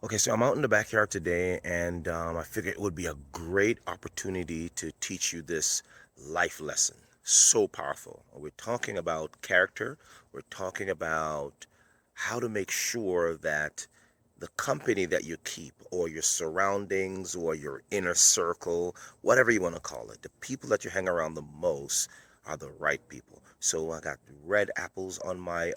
Okay, so I'm out in the backyard today, and I figured it would be a great opportunity to teach you this life lesson. So powerful. We're talking about character. We're talking about how to make sure that the company that you keep, or your surroundings, or your inner circle, whatever you want to call it, the people that you hang around the most are the right people. So I got red apples on my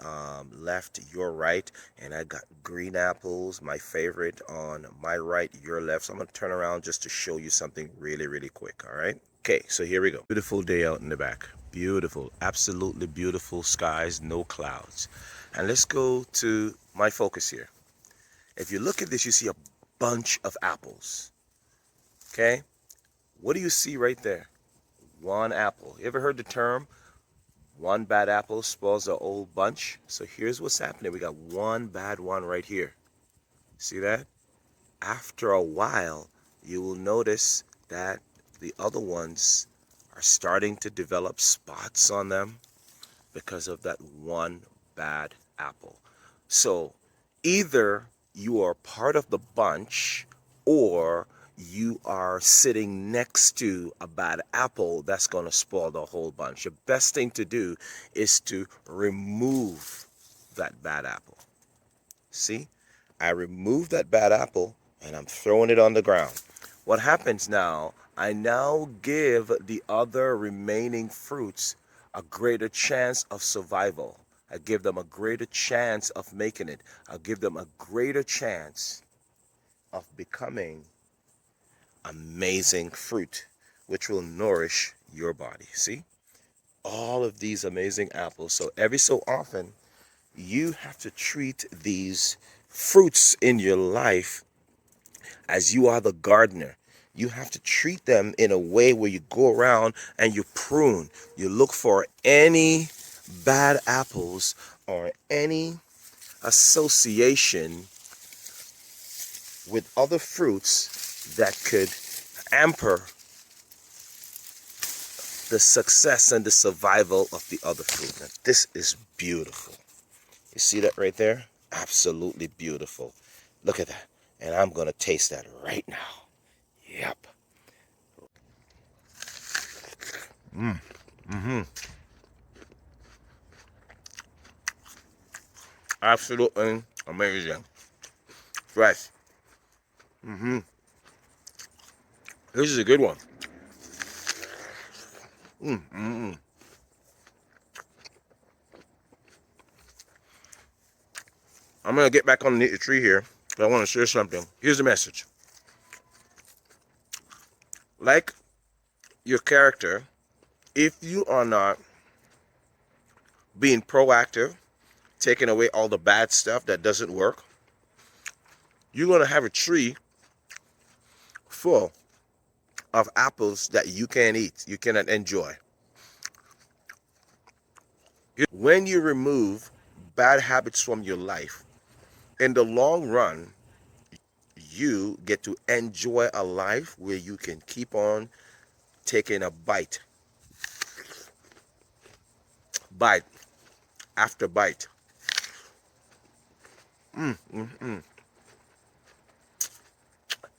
left, your right, and I got green apples, my favorite, on my right, your left. So I'm going to turn around just to show you something really, really quick. All right. Okay, so here we go. Beautiful day out in the back. Beautiful, absolutely beautiful skies, no clouds. And let's go to my focus here. If you look at this, you see a bunch of apples. Okay. What do you see right there? One apple. You ever heard the term one bad apple spoils the whole bunch? So here's what's happening. We got one bad one right here. See that? After a while, you will notice that the other ones are starting to develop spots on them because of that one bad apple. So either you are part of the bunch, or you are sitting next to a bad apple that's going to spoil the whole bunch. The best thing to do is to remove that bad apple. See, I remove that bad apple and I'm throwing it on the ground. What happens now? I now give the other remaining fruits a greater chance of survival. I give them a greater chance of making it. I give them a greater chance of becoming amazing fruit, which will nourish your body. See? All of these amazing apples. So every so often, you have to treat these fruits in your life as you are the gardener. You have to treat them in a way where you go around and you prune. You look for any bad apples or any association with other fruits that could hamper the success and the survival of the other fruit. Now, this is beautiful. You see that right there? Absolutely beautiful. Look at that. And I'm going to taste that right now. Yep. Absolutely amazing. Fresh. This is a good one. I'm going to get back underneath the tree here. I want to share something. Here's the message. Like your character, if you are not being proactive, taking away all the bad stuff that doesn't work, you're going to have a tree full of apples that you can't eat, you cannot enjoy. When you remove bad habits from your life, in the long run, you get to enjoy a life where you can keep on taking a bite after bite.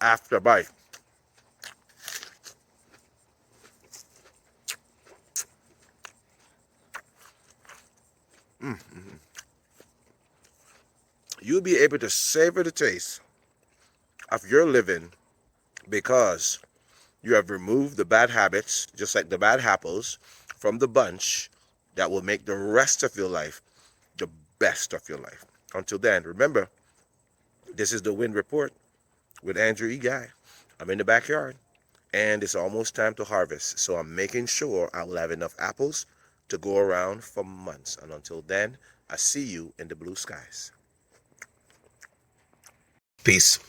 After bite. You'll be able to savor the taste of your living because you have removed the bad habits, just like the bad apples, from the bunch that will make the rest of your life the best of your life. Until then, remember, this is the Wind Report with Andrew E. Guy. I'm in the backyard and it's almost time to harvest. So I'm making sure I will have enough apples to go around for months. And until then, I see you in the blue skies. Peace.